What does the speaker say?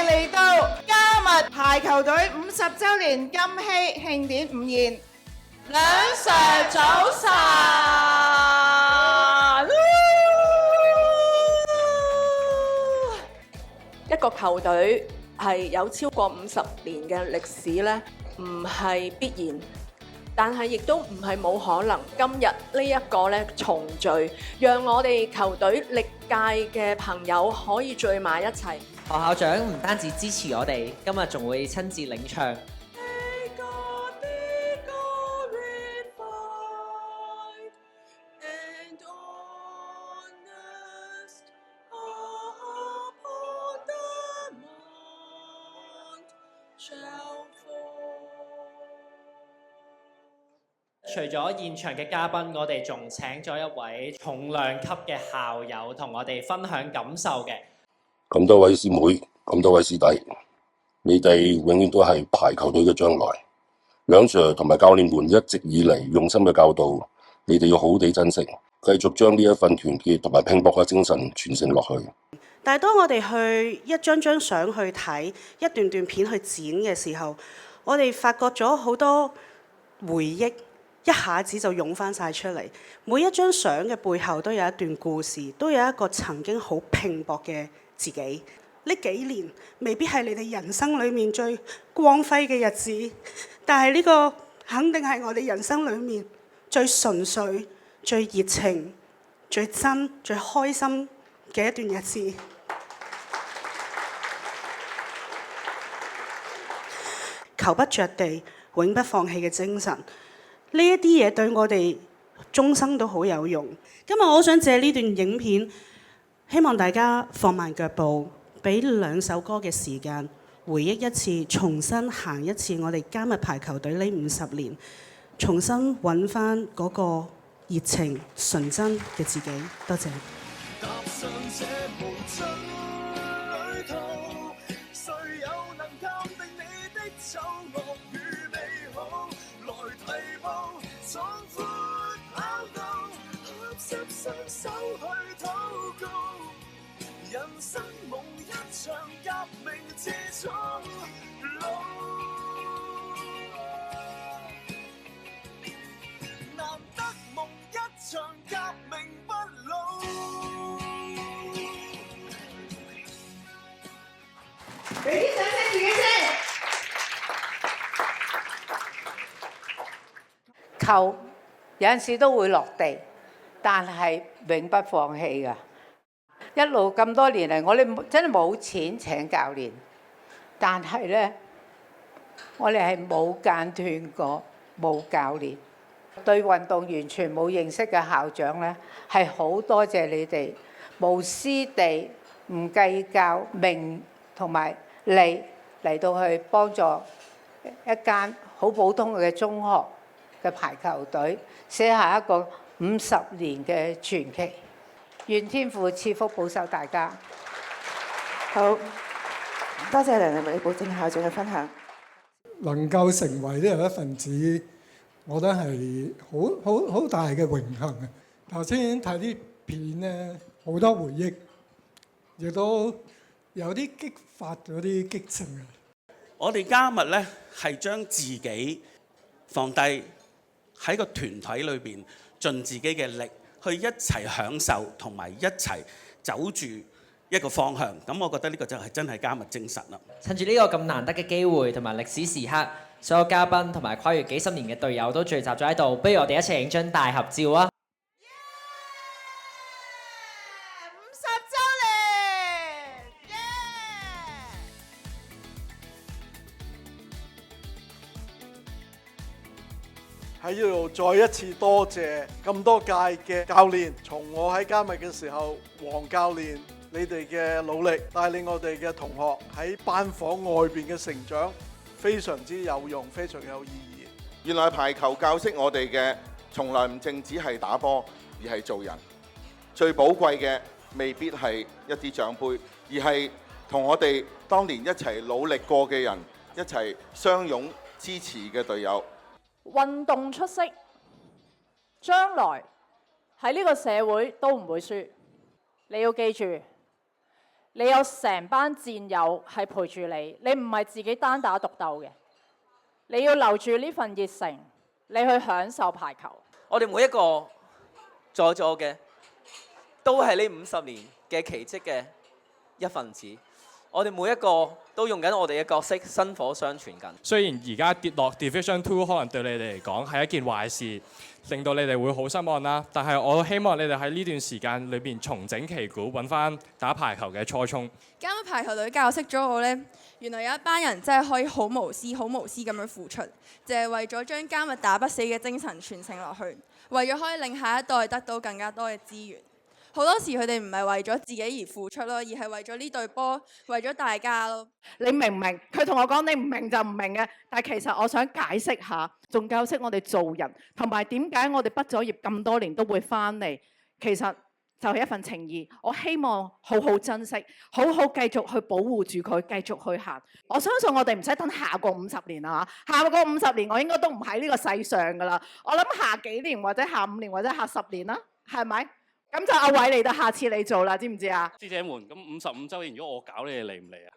嚟到加密排球隊50週年金禧慶典午宴，梁 Sir 早晨。一個球隊係有超過50年嘅歷史呢，唔係必然，但係亦都唔係冇可能。今日呢一個呢重聚，讓我哋球隊歷屆嘅朋友可以聚埋一齊。何校長唔單止支持我哋，今日仲會親自領唱。除咗現場嘅嘉賓，我哋仲請咗一位重量級嘅校友同我哋分享感受嘅。咁多位師妹，咁多位師弟，你哋永遠都係排球隊嘅將來。梁 Sir 同埋教練們一直以嚟用心嘅教導，你哋要好好地珍惜，繼續將呢一份團結同埋拼搏嘅精神傳承落去。但係當我哋去一張張相去睇，一段段片去剪嘅時候，我哋發覺咗好多回憶，一下子就湧翻晒出嚟。每一張相嘅背後都有一段故事，都有一個曾經好拼搏嘅自己。呢幾年未必係你哋人生裡面最光輝嘅日子，但係呢個肯定係我哋人生裡面最純粹、最熱情、最真、最開心嘅一段日子。球不着地，永不放棄嘅精神，呢一啲嘢對我哋終生都好有用。今日我好想借呢段影片，希望大家放慢腳步，俾2首歌嘅時間，回憶一次，重新行一次我哋加密排球隊呢50年，重新揾翻嗰個熱情純真嘅自己。多謝。人生夢一場革命之中路，難得夢一場革命不老。俾啲掌聲自己先。球有陣時都會落地，但係永不放棄㗎。一路咁多年嚟，我哋真係冇錢請教練，但係呢，我哋係冇間斷過冇教練。對運動完全冇認識嘅校長呢，係好多謝你哋無私地唔計較名同埋利嚟到去幫助一間好普通嘅中學嘅排球隊，寫下一個50年嘅傳奇。願天父賜福保守大家。好，多謝梁李寶正校長嘅分享。能夠成為呢個一份子，我覺得係好大嘅榮幸啊！頭先睇啲片咧，好多回憶，亦都有啲激發咗啲激情啊！我哋加密咧係將自己放低喺個團體裏邊，盡自己嘅力。去一齊享受同埋一齊走住一個方向，咁我覺得呢個就係真係加密精神啦。趁住呢個咁難得嘅機會同埋歷史時刻，所有嘉賓同埋跨越幾十年嘅隊友都聚集咗喺度，不如我哋一齊影張大合照啊！喺呢度再一次多謝咁多屆嘅教練，從我喺加密嘅時候，黃教練你哋嘅努力，帶領我哋嘅同學喺班房外邊嘅成長，非常之有用，非常有意義。原來排球教識我哋嘅，從來唔淨只係打波，而係做人。最寶貴嘅未必係一啲獎杯，而係同我哋當年一齊努力過嘅人，一齊相擁支持嘅隊友。運動出色，將來喺呢個社會都唔會輸。你要記住，你有成班戰友係陪住你，你唔係自己單打獨鬥嘅。你要留住呢份熱誠，你去享受排球。我哋每一個在座嘅都係呢50年嘅奇蹟嘅一份子。我哋每一個都用緊我哋嘅角色，薪火相傳緊。雖然而家跌落 Division 2可能對你哋嚟講係一件壞事，令到你哋會好失望啦。但係我希望你哋喺呢段時間裏邊重整旗鼓，揾翻打排球嘅初衷。加密排球隊教識咗我呢，原來有一班人真係可以好無私、好無私咁樣付出，就係為咗將加密打不死嘅精神傳承落去，為咗可以令下一代得到更加多嘅資源。好多時佢哋唔係為咗自己而付出咯，而係為咗呢隊波，為咗大家咯。你明唔明？佢同我講你唔明就唔明嘅，但係其實我想解釋下，仲教識我哋做人，同埋點解我哋畢咗業咁多年都會翻嚟。其實就係一份情義。我希望好好珍惜，好好繼續去保護住佢，繼續去行。我相信我哋唔使等下個50年啊，下個50年我應該都唔喺呢個世上㗎啦。我諗下幾年或者下5年或者下10年啦，係咪？咁就阿偉嚟到，下次你做啦，知唔知啊？師姐們，咁55週年如果我搞，你哋嚟唔嚟啊？